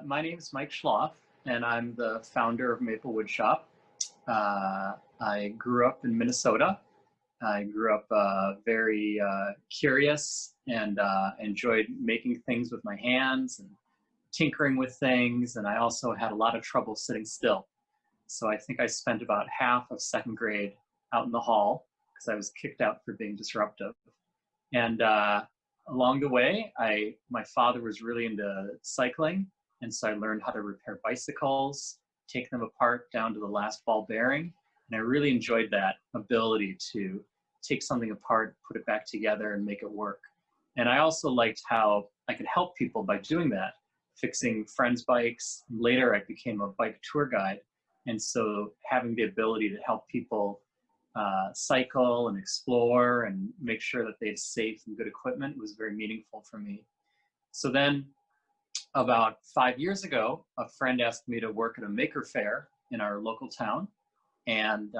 My name is Mike Schloff, and I'm the founder of Maple Wood Shop. I grew up in Minnesota. I grew up very curious and enjoyed making things with my hands and tinkering with things. And I also had a lot of trouble sitting still. So I think I spent about half of second grade out in the hall because I was kicked out for being disruptive. And along the way, my father was really into cycling. And so I learned how to repair bicycles, take them apart down to the last ball bearing. And I really enjoyed that ability to take something apart, put it back together, and make it work. And I also liked how I could help people by doing that, fixing friends' bikes. Later, I became a bike tour guide. And so having the ability to help people cycle and explore and make sure that they had safe and good equipment was very meaningful for me. So then about 5 years ago, a friend asked me to work at a maker fair in our local town. And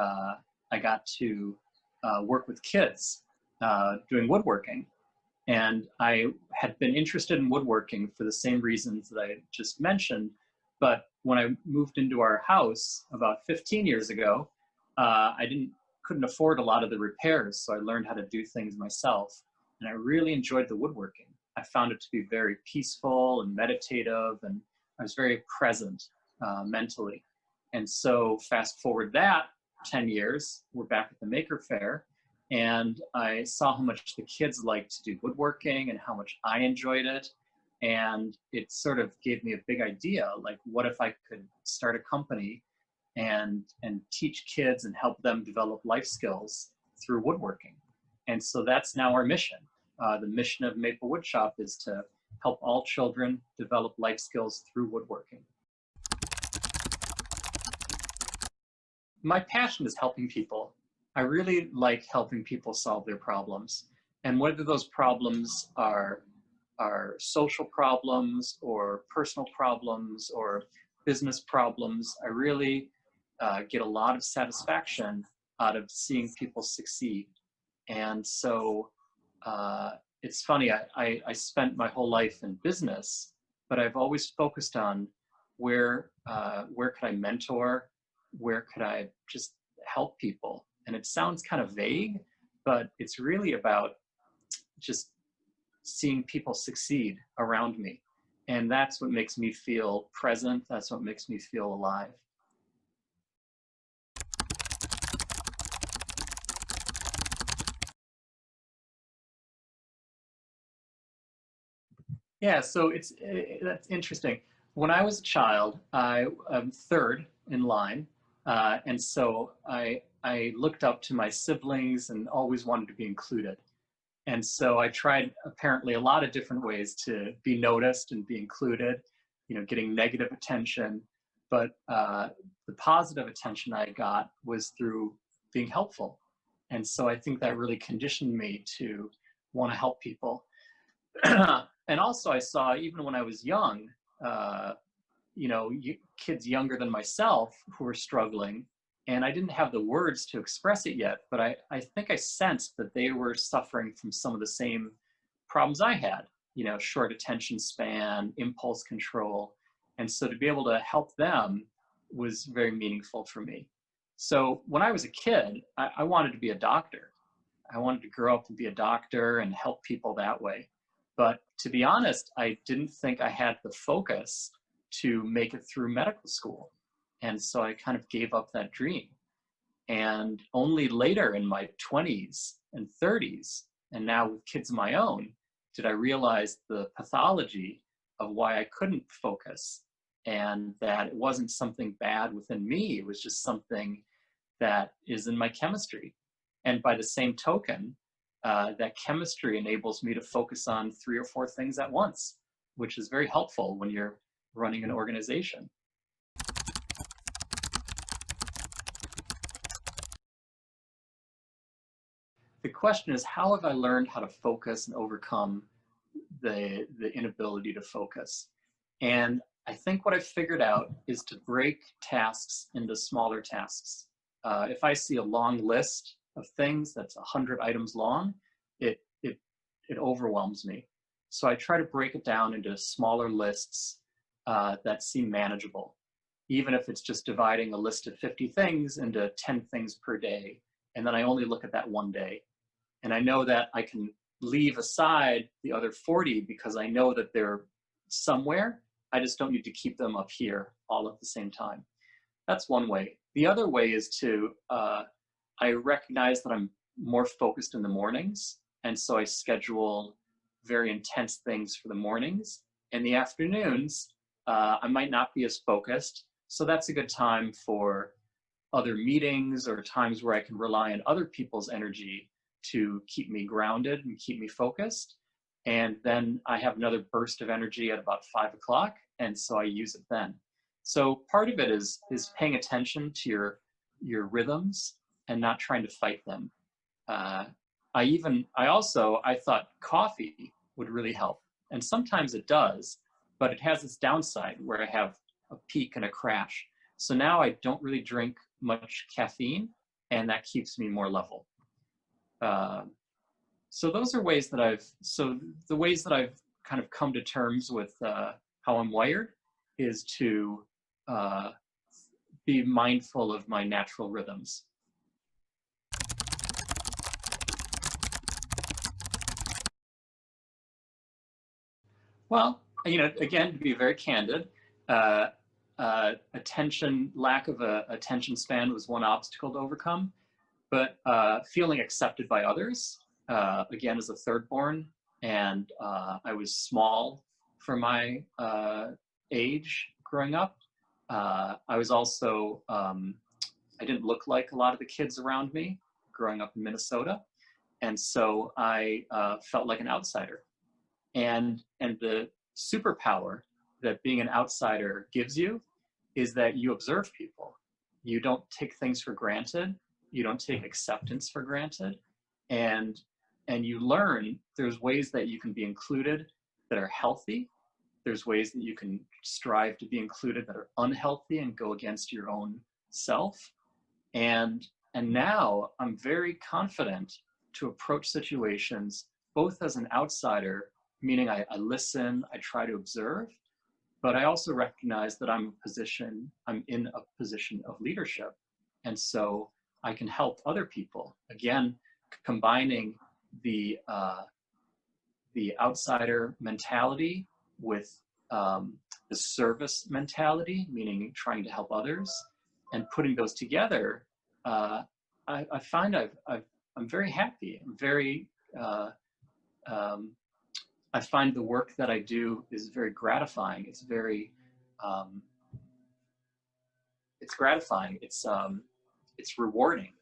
I got to work with kids doing woodworking. And I had been interested in woodworking for the same reasons that I just mentioned. But when I moved into our house about 15 years ago, I couldn't afford a lot of the repairs. So I learned how to do things myself. And I really enjoyed the woodworking. I found it to be very peaceful and meditative, and I was very present mentally. And so fast forward that 10 years, we're back at the Maker Fair, and I saw how much the kids liked to do woodworking and how much I enjoyed it. And it sort of gave me a big idea, like what if I could start a company and teach kids and help them develop life skills through woodworking. And so that's now our mission. The mission of Maple Wood Shop is to help all children develop life skills through woodworking. My passion is helping people. I really like helping people solve their problems. And whether those problems are social problems or personal problems or business problems, I really get a lot of satisfaction out of seeing people succeed. And so it's funny, I spent my whole life in business, but I've always focused on where could I mentor, where could I just help people. And it sounds kind of vague, but it's really about just seeing people succeed around me. And that's what makes me feel present. That's what makes me feel alive. Yeah, so that's interesting. When I was a child, I'm third in line, and so I looked up to my siblings and always wanted to be included. And so I tried apparently a lot of different ways to be noticed and be included, getting negative attention. But the positive attention I got was through being helpful. And so I think that really conditioned me to want to help people. And also I saw, even when I was young, kids younger than myself who were struggling, and I didn't have the words to express it yet, but I think I sensed that they were suffering from some of the same problems I had, short attention span, impulse control. And so to be able to help them was very meaningful for me. So when I was a kid, I wanted to be a doctor. I wanted to grow up and be a doctor and help people that way. But to be honest, I didn't think I had the focus to make it through medical school. And so I kind of gave up that dream. And only later in my 20s and 30s, and now with kids of my own, did I realize the pathology of why I couldn't focus, and that it wasn't something bad within me. It was just something that is in my chemistry. And by the same token, that chemistry enables me to focus on 3 or 4 things at once, which is very helpful when you're running an organization. The question is, how have I learned how to focus and overcome the inability to focus? And I think what I've figured out is to break tasks into smaller tasks. If I see a long list of things that's 100 items long, it overwhelms me. So I try to break it down into smaller lists that seem manageable, even if it's just dividing a list of 50 things into 10 things per day. And then I only look at that one day. And I know that I can leave aside the other 40 because I know that they're somewhere. I just don't need to keep them up here all at the same time. That's one way. The other way is to, I recognize that I'm more focused in the mornings. And so I schedule very intense things for the mornings. In the afternoons, I might not be as focused. So that's a good time for other meetings or times where I can rely on other people's energy to keep me grounded and keep me focused. And then I have another burst of energy at about 5 o'clock. And so I use it then. So part of it is paying attention to your rhythms and not trying to fight them. I thought coffee would really help. And sometimes it does, but it has this downside where I have a peak and a crash. So now I don't really drink much caffeine, and that keeps me more level. So those are ways that the ways that I've kind of come to terms with how I'm wired is to be mindful of my natural rhythms. Well, again, to be very candid, lack of a attention span was one obstacle to overcome, but feeling accepted by others, again, as a third born, and I was small for my age growing up. I was also, I didn't look like a lot of the kids around me growing up in Minnesota. And so I felt like an outsider. And the superpower that being an outsider gives you is that you observe people. You don't take things for granted. You don't take acceptance for granted. And you learn there's ways that you can be included that are healthy. There's ways that you can strive to be included that are unhealthy and go against your own self. And now I'm very confident to approach situations both as an outsider, meaning I listen, I try to observe, but I also recognize that I'm in a position of leadership. And so I can help other people. Again, combining the outsider mentality with the service mentality, meaning trying to help others, and putting those together, I find I'm very happy. I find the work that I do is very gratifying. It's gratifying. It's rewarding,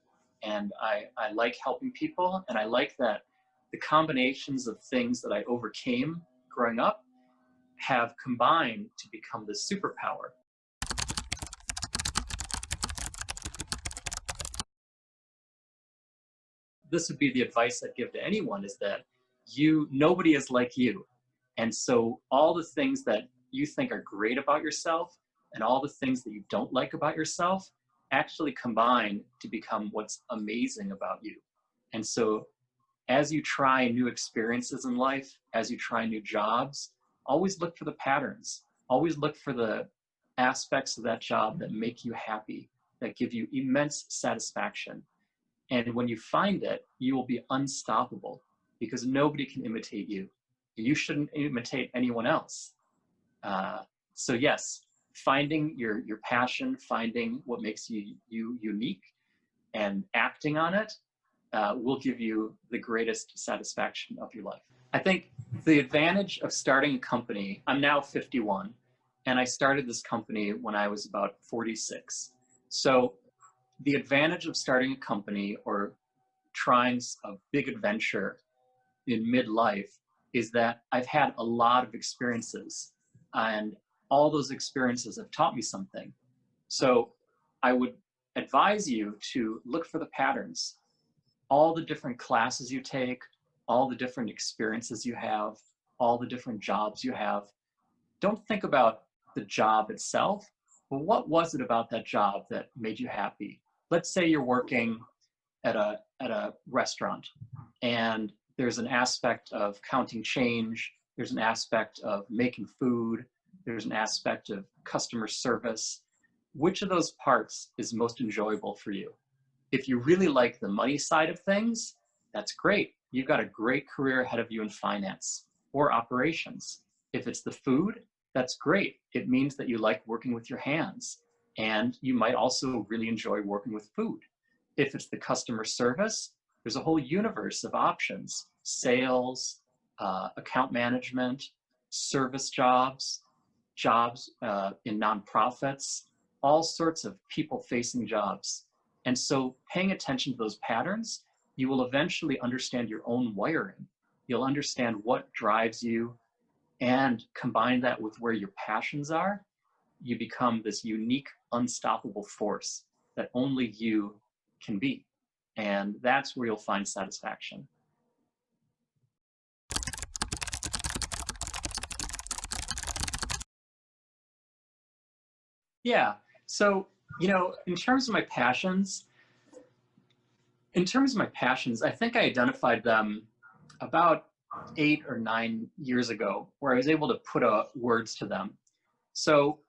and I like helping people, and I like that the combinations of things that I overcame growing up have combined to become this superpower. This would be the advice I'd give to anyone, is that nobody is like you. And so all the things that you think are great about yourself and all the things that you don't like about yourself actually combine to become what's amazing about you. And so as you try new experiences in life, as you try new jobs, always look for the patterns. Always look for the aspects of that job that make you happy, that give you immense satisfaction. And when you find it, you will be unstoppable because nobody can imitate you. You shouldn't imitate anyone else. So yes, finding your passion, finding what makes you unique and acting on it will give you the greatest satisfaction of your life. I think the advantage of starting a company, I'm now 51, and I started this company when I was about 46. So the advantage of starting a company or trying a big adventure in midlife is that I've had a lot of experiences, and all those experiences have taught me something. So I would advise you to look for the patterns, all the different classes you take, all the different experiences you have, all the different jobs you have. Don't think about the job itself, but what was it about that job that made you happy? Let's say you're working at a restaurant, and there's an aspect of counting change, there's an aspect of making food, There's an aspect of customer service. Which of those parts is most enjoyable for you? If you really like the money side of things, that's great. You've got a great career ahead of you in finance or operations. If it's the food, that's great. It means that you like working with your hands, and you might also really enjoy working with food. If it's the customer service, there's a whole universe of options: sales, account management, service jobs, jobs in nonprofits, all sorts of people-facing jobs. And so paying attention to those patterns, you will eventually understand your own wiring. You'll understand what drives you, and combine that with where your passions are. You become this unique, unstoppable force that only you can be. And that's where you'll find satisfaction. Yeah. So, in terms of my passions, I think I identified them about 8 or 9 years ago, where I was able to put words to them. So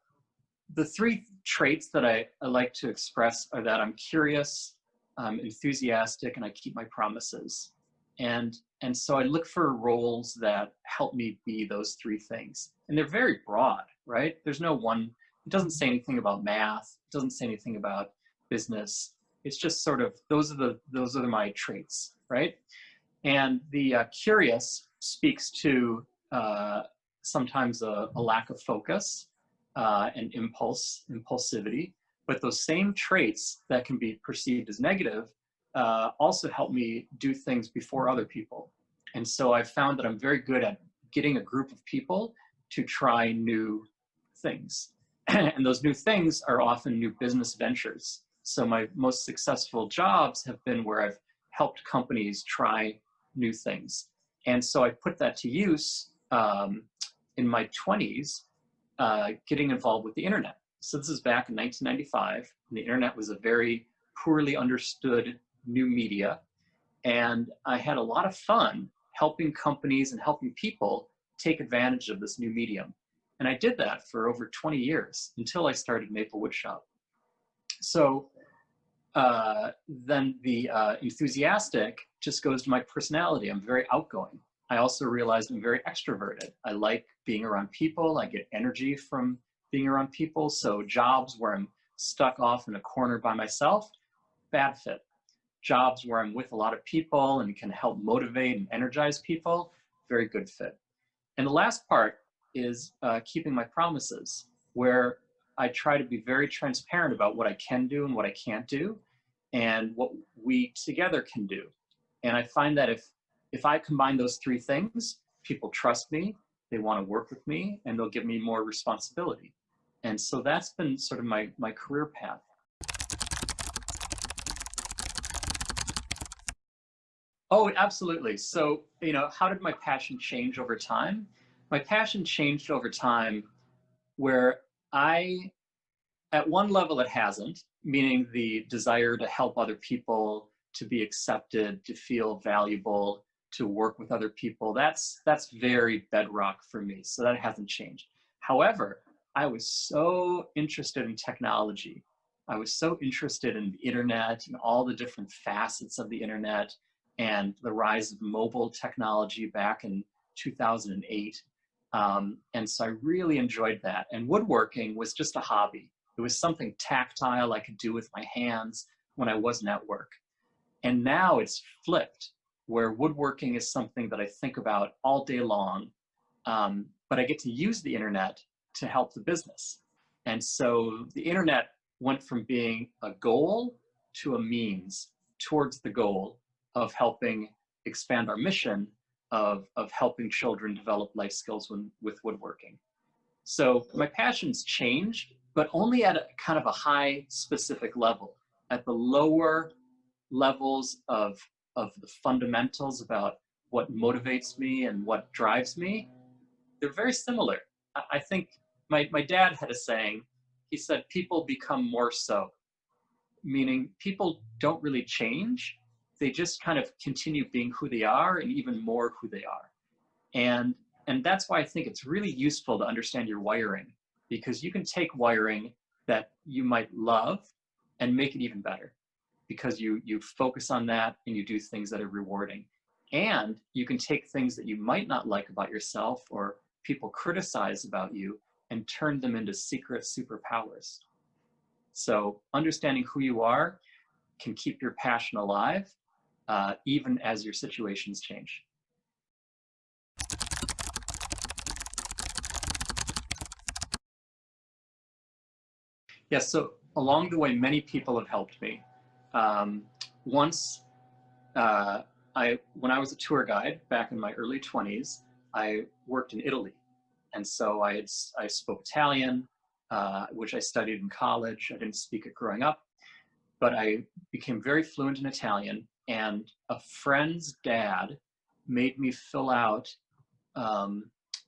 the three traits that I like to express are that I'm curious, I'm enthusiastic, and I keep my promises. And so I look for roles that help me be those three things. And they're very broad, right? There's no one, it doesn't say anything about math, it doesn't say anything about business. It's just sort of, those are my traits, right? And the curious speaks to sometimes a lack of focus and impulsivity. But those same traits that can be perceived as negative also help me do things before other people. And so I've found that I'm very good at getting a group of people to try new things. And those new things are often new business ventures. So my most successful jobs have been where I've helped companies try new things. And so I put that to use in my 20s, getting involved with the internet. So this is back in 1995, and the internet was a very poorly understood new media. And I had a lot of fun helping companies and helping people take advantage of this new medium. And I did that for over 20 years until I started Maple Woodshop. So then the enthusiastic just goes to my personality. I'm very outgoing. I also realized I'm very extroverted. I like being around people. I get energy from being around people. So jobs where I'm stuck off in a corner by myself, bad fit. Jobs where I'm with a lot of people and can help motivate and energize people, very good fit. And the last part is keeping my promises, where I try to be very transparent about what I can do and what I can't do, and what we together can do. And I find that if I combine those three things, people trust me, they want to work with me, and they'll give me more responsibility. And so that's been sort of my career path. Oh, absolutely. So, how did my passion change over time? My passion changed over time where at one level it hasn't, meaning the desire to help other people, to be accepted, to feel valuable, to work with other people. That's very bedrock for me. So that hasn't changed. However, I was so interested in technology. I was so interested in the internet and all the different facets of the internet and the rise of mobile technology back in 2008. And so I really enjoyed that. And woodworking was just a hobby. It was something tactile I could do with my hands when I wasn't at work. And now it's flipped, where woodworking is something that I think about all day long, but I get to use the internet to help the business. And so the internet went from being a goal to a means towards the goal of helping expand our mission of helping children develop life skills with woodworking. So my passions changed, but only at a kind of a high specific level. At the lower levels of the fundamentals about what motivates me and what drives me, they're very similar. I think my dad had a saying. He said, people become more so, meaning people don't really change. They just kind of continue being who they are and even more who they are. And And that's why I think it's really useful to understand your wiring, because you can take wiring that you might love and make it even better, because you focus on that and you do things that are rewarding. And you can take things that you might not like about yourself or people criticize about you and turn them into secret superpowers. So understanding who you are can keep your passion alive, even as your situations change. Yes, so along the way, many people have helped me. Once, when I was a tour guide back in my early 20s, I worked in Italy. And so I spoke Italian, which I studied in college. I didn't speak it growing up, but I became very fluent in Italian. And a friend's dad made me fill out,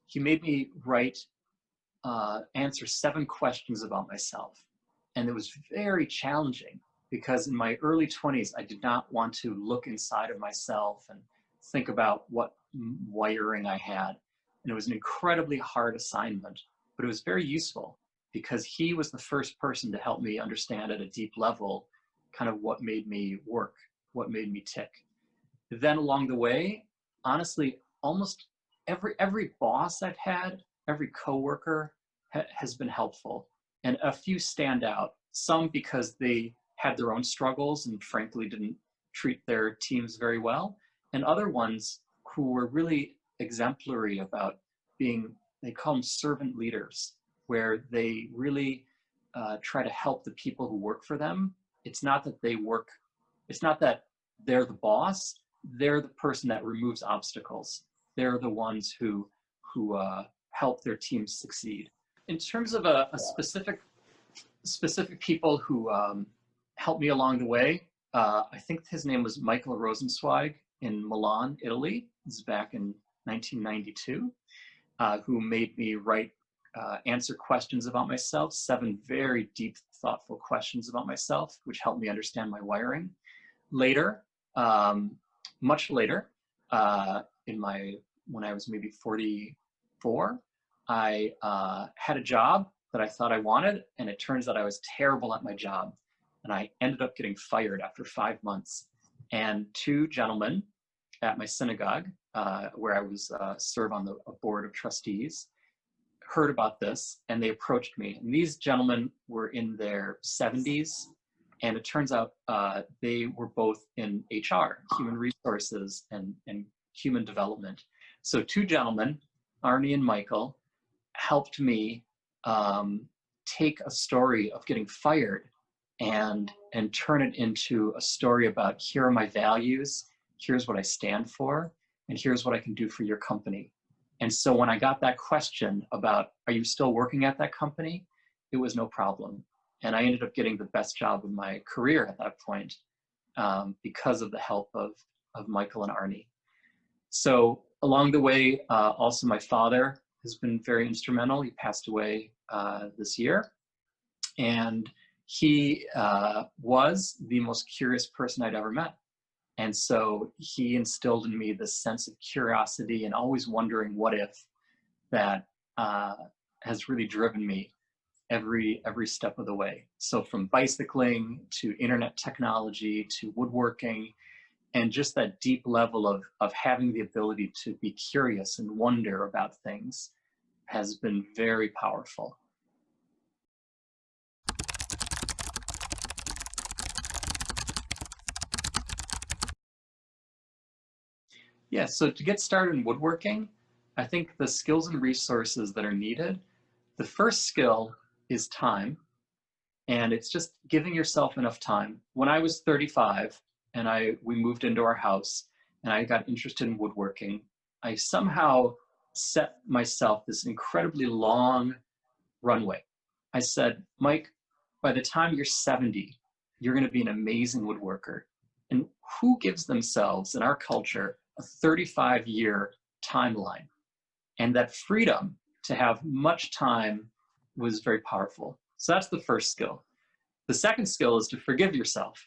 he made me write, answer 7 questions about myself. And it was very challenging because in my early 20s, I did not want to look inside of myself and think about what wiring I had. And it was an incredibly hard assignment, but it was very useful because he was the first person to help me understand at a deep level kind of what made me work, what made me tick. Then along the way, honestly, almost every boss I've had, every coworker has been helpful. And a few stand out, some because they had their own struggles and frankly didn't treat their teams very well, and other ones who were really exemplary about being, they call them servant leaders, where they really try to help the people who work for them. It's not that it's not that they're the boss, they're the person that removes obstacles. They're the ones who help their teams succeed. In terms of a specific people who helped me along the way, I think his name was Michael Rosenzweig in Milan, Italy. This is back in 1992, who made me answer questions about myself, 7 very deep, thoughtful questions about myself, which helped me understand my wiring. Later, much later, when I was maybe 44, I had a job that I thought I wanted, and it turns out I was terrible at my job. And I ended up getting fired after 5 months. And 2 gentlemen at my synagogue, where I was serve on a board of trustees, heard about this, and they approached me. And these gentlemen were in their 70s, and it turns out they were both in HR, human resources, and human development. So 2 gentlemen, Arnie and Michael, helped me take a story of getting fired and turn it into a story about, here are my values, here's what I stand for, and here's what I can do for your company. And so when I got that question about, are you still working at that company? It was no problem. And I ended up getting the best job of my career at that point because of the help of Michael and Arnie. So along the way, also my father has been very instrumental. He passed away this year. And he was the most curious person I'd ever met. And so he instilled in me this sense of curiosity and always wondering what if that has really driven me every step of the way. So from bicycling to internet technology to woodworking, and just that deep level of having the ability to be curious and wonder about things has been very powerful. Yeah, so to get started in woodworking, I think the skills and resources that are needed, the first skill is time, and it's just giving yourself enough time. When I was 35 and we moved into our house and I got interested in woodworking, I somehow set myself this incredibly long runway. I said, Mike, by the time you're 70, you're going to be an amazing woodworker. And who gives themselves in our culture a 35-year timeline? And that freedom to have much time was very powerful. So that's the first skill. The second skill is to forgive yourself,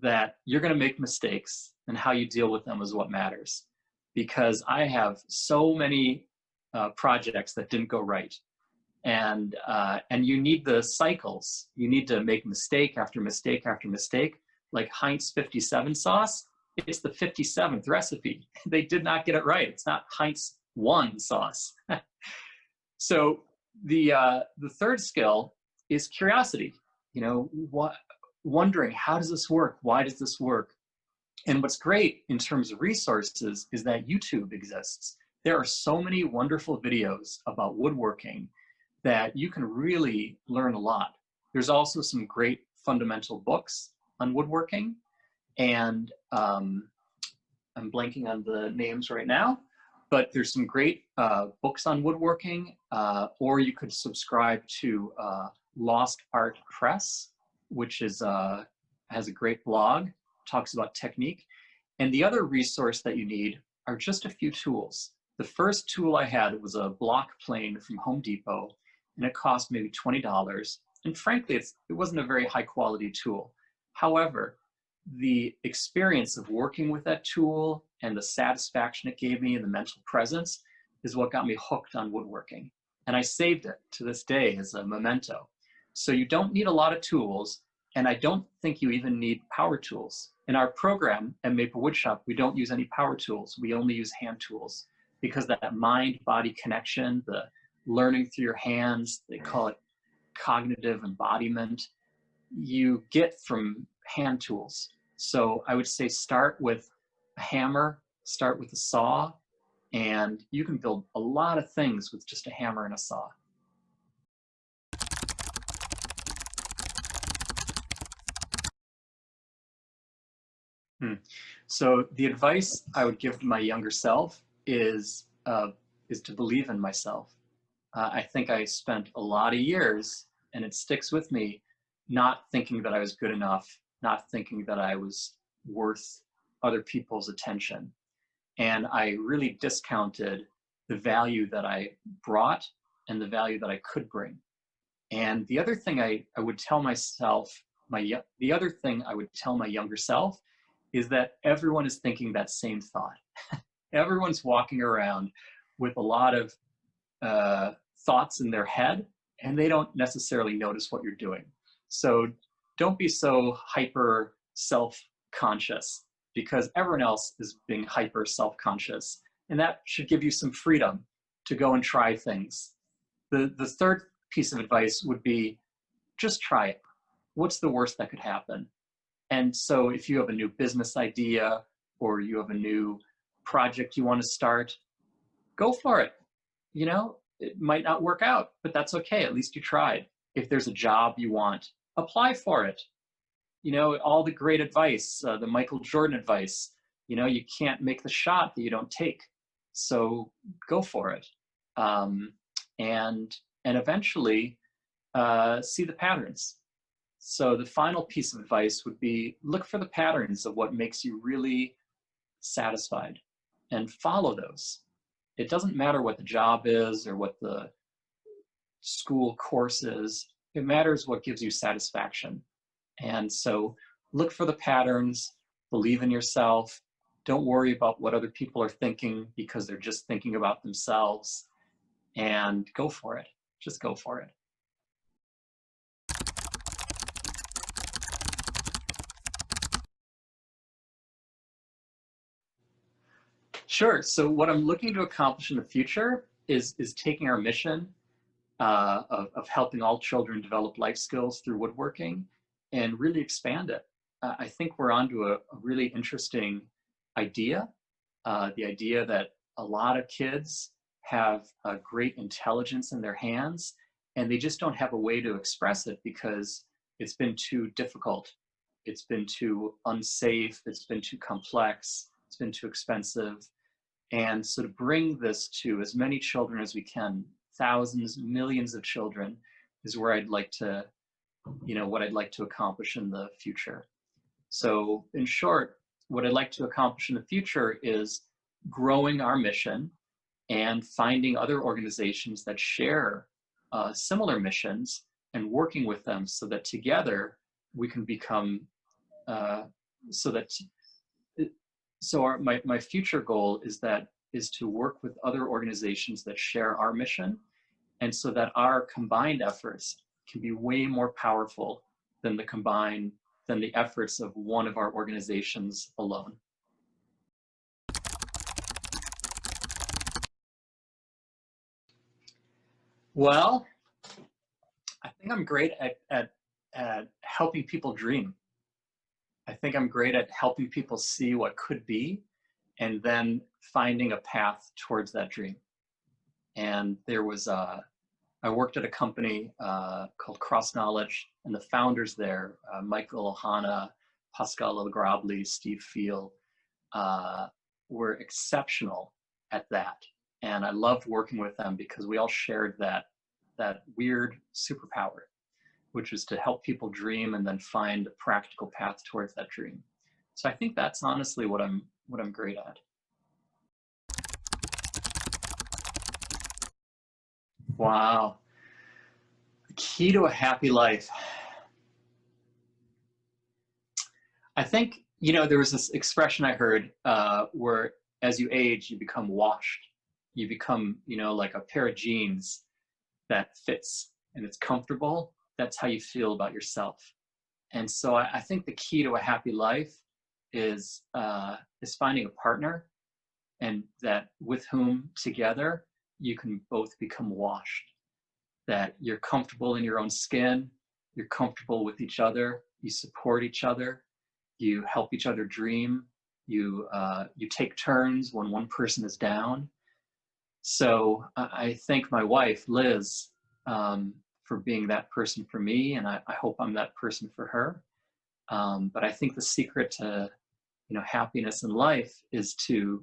that you're going to make mistakes and how you deal with them is what matters. Because I have so many projects that didn't go right. And you need the cycles. You need to make mistake after mistake after mistake. Like Heinz 57 sauce, it's the 57th recipe. They did not get it right. It's not Heinz 1 sauce. So the third skill is curiosity. You know, wondering, how does this work? Why does this work? And what's great in terms of resources is that YouTube exists. There are so many wonderful videos about woodworking that you can really learn a lot. There's also some great fundamental books on woodworking, and I'm blanking on the names right now, but there's some great books on woodworking, or you could subscribe to Lost Art Press, which is has a great blog, talks about technique. And the other resource that you need are just a few tools. The first tool I had was a block plane from Home Depot, and it cost maybe $20. And frankly, it wasn't a very high quality tool. However, the experience of working with that tool and the satisfaction it gave me and the mental presence is what got me hooked on woodworking. And I saved it to this day as a memento. So you don't need a lot of tools, and I don't think you even need power tools. In our program at Maple Woodshop, we don't use any power tools. We only use hand tools, because that mind-body connection, the learning through your hands, they call it cognitive embodiment, you get from hand tools. So I would say start with a hammer, start with a saw, and you can build a lot of things with just a hammer and a saw. So the advice I would give to my younger self is to believe in myself. I think I spent a lot of years, and it sticks with me, not thinking that I was good enough, not thinking that I was worth other people's attention. And I really discounted the value that I brought and the value that I could bring. And the other thing I would tell myself, the other thing I would tell my younger self is that everyone is thinking that same thought. Everyone's walking around with a lot of thoughts in their head, and they don't necessarily notice what you're doing. So don't be so hyper self-conscious, because everyone else is being hyper self-conscious, and that should give you some freedom to go and try things. The third piece of advice would be just try it. What's the worst that could happen? And so if you have a new business idea or you have a new project you want to start, go for it. You know, it might not work out, but that's okay. At least you tried. If there's a job you want, apply for it. You know, all the great advice, the Michael Jordan advice, you know, you can't make the shot that you don't take. So go for it. And eventually see the patterns. So the final piece of advice would be look for the patterns of what makes you really satisfied and follow those. It doesn't matter what the job is or what the school course is. It matters what gives you satisfaction. And so look for the patterns, believe in yourself. Don't worry about what other people are thinking, because they're just thinking about themselves, and go for it. Just go for it. Sure. So what I'm looking to accomplish in the future is taking our mission of helping all children develop life skills through woodworking and really expand it. I think we're onto a really interesting idea, the idea that a lot of kids have a great intelligence in their hands, and they just don't have a way to express it because it's been too difficult. It's been too unsafe. It's been too complex. It's been too expensive. And so to bring this to as many children as we can, thousands, millions of children, is where I'd like to, you know, what I'd like to accomplish in the future. So in short, what I'd like to accomplish in the future is growing our mission and finding other organizations that share similar missions and working with them so that together we can become, my future goal is that is to work with other organizations that share our mission, and so that our combined efforts can be way more powerful than the efforts of one of our organizations alone. Well, I think I'm great at helping people dream. I think I'm great at helping people see what could be and then finding a path towards that dream. And I worked at a company called Cross Knowledge, and the founders there, Michael Ohana, Pascal Legrabli, Steve Field, were exceptional at that. And I loved working with them because we all shared that weird superpower, which is to help people dream and then find a practical path towards that dream. So I think that's honestly what I'm great at. Wow. The key to a happy life. I think, there was this expression I heard where as you age, you become washed. You become, like a pair of jeans that fits and it's comfortable. That's how you feel about yourself. And so I think the key to a happy life is finding a partner, and that with whom together you can both become washed. That you're comfortable in your own skin, you're comfortable with each other, you support each other, you help each other dream, you take turns when one person is down. So I thank my wife, Liz, for being that person for me, and I hope I'm that person for her. But I think the secret to happiness in life is to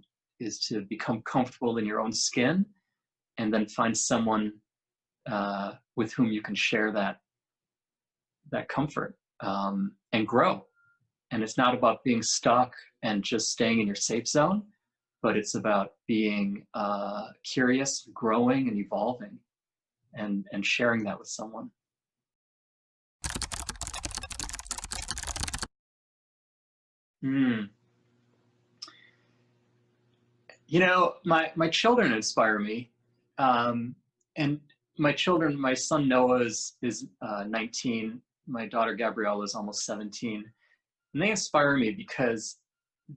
become comfortable in your own skin, and then find someone with whom you can share that comfort and grow. And it's not about being stuck and just staying in your safe zone, but it's about being curious, growing, and evolving, and sharing that with someone. My children inspire me, and my son Noah is 19, my daughter Gabrielle is almost 17, and they inspire me because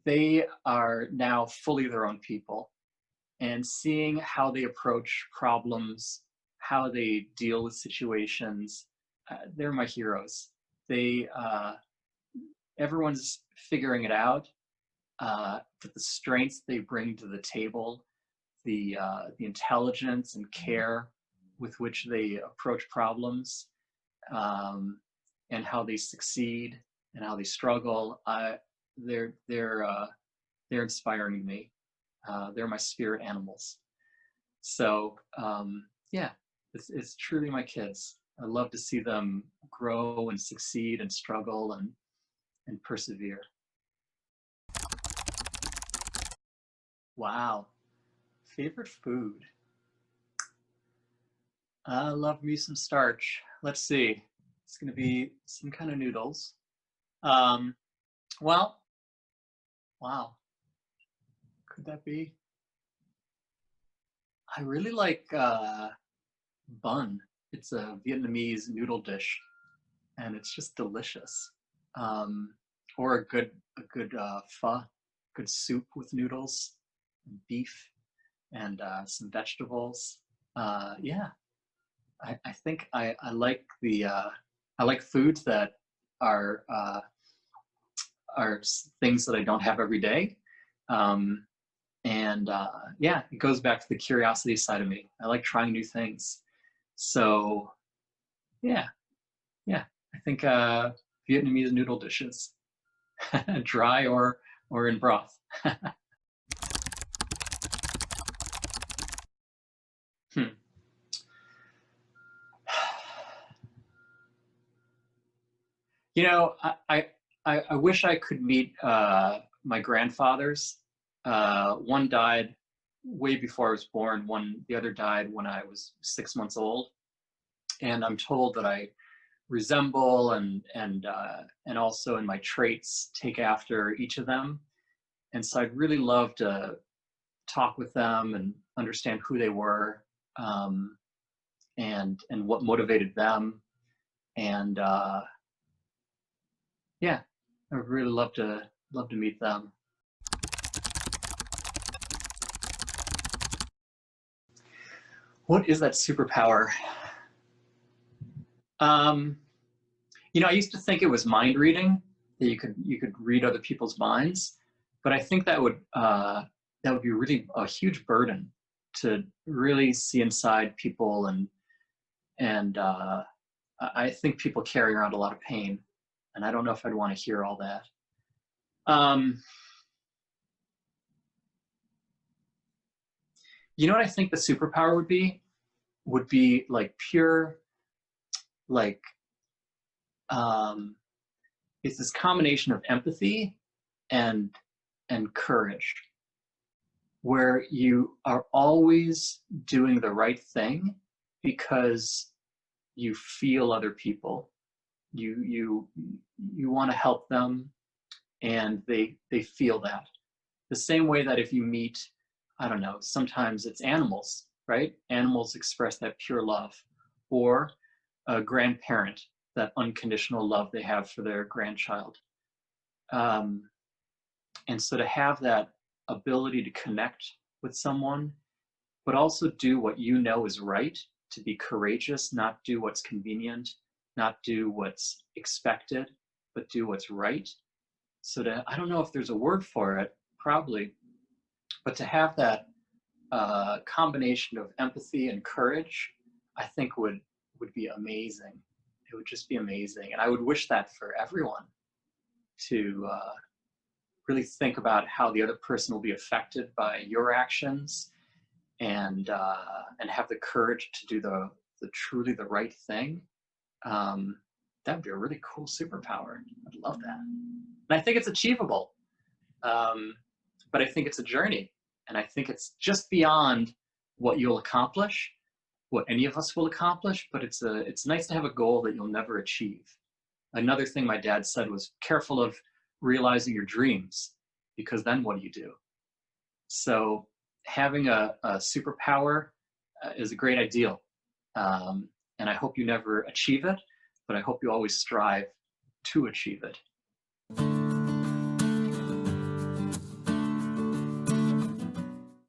they are now fully their own people, and seeing how they approach problems, how they deal with situations, they're my heroes. Everyone's figuring it out, but the strengths they bring to the table, the intelligence and care with which they approach problems, and how they succeed and how they struggle, they're inspiring me. They're my spirit animals. So yeah, it's truly my kids. I love to see them grow and succeed and struggle and persevere. Wow. Favorite food? I love me some starch. Let's see. It's going to be some kind of noodles. Um, well, wow. Could that be? I really like bun. It's a Vietnamese noodle dish, and it's just delicious. Or a good pho, good soup with noodles and beef and some vegetables. Yeah, I think I like I like foods that are things that I don't have every day. And yeah, it goes back to the curiosity side of me. I like trying new things. So yeah, I think Vietnamese noodle dishes, dry or in broth. Hmm. I wish I could meet my grandfathers. One died way before I was born. The other died when I was 6 months old, and I'm told that I resemble and also in my traits take after each of them. And so I'd really love to talk with them and understand who they were, and what motivated them. And yeah, I would really love to meet them. What is that superpower? Um, I used to think it was mind reading, that you could read other people's minds, but I think that would be really a huge burden to really see inside people, and I think people carry around a lot of pain, and I don't know if I'd want to hear all that. Um, you know what I think the superpower would be? Would be like pure, like, um, it's this combination of empathy and courage, where you are always doing the right thing because you feel other people. You want to help them, and they feel that. The same way that if you meet, I don't know, sometimes it's animals, right? Animals express that pure love, or a grandparent, that unconditional love they have for their grandchild. Um, and so to have that ability to connect with someone, but also do what you know is right, to be courageous, not do what's convenient, not do what's expected, but do what's right. So I don't know if there's a word for it, probably, but to have that combination of empathy and courage, I think would be amazing. It would just be amazing, and I would wish that for everyone, to really think about how the other person will be affected by your actions, and have the courage to do the truly the right thing. That would be a really cool superpower. I'd love that, and I think it's achievable. Um, but I think it's a journey, and I think it's just beyond what you'll accomplish, what any of us will accomplish. But it's nice to have a goal that you'll never achieve. Another thing my dad said was, careful of realizing your dreams, because then what do you do? So having a superpower is a great ideal. And I hope you never achieve it, but I hope you always strive to achieve it.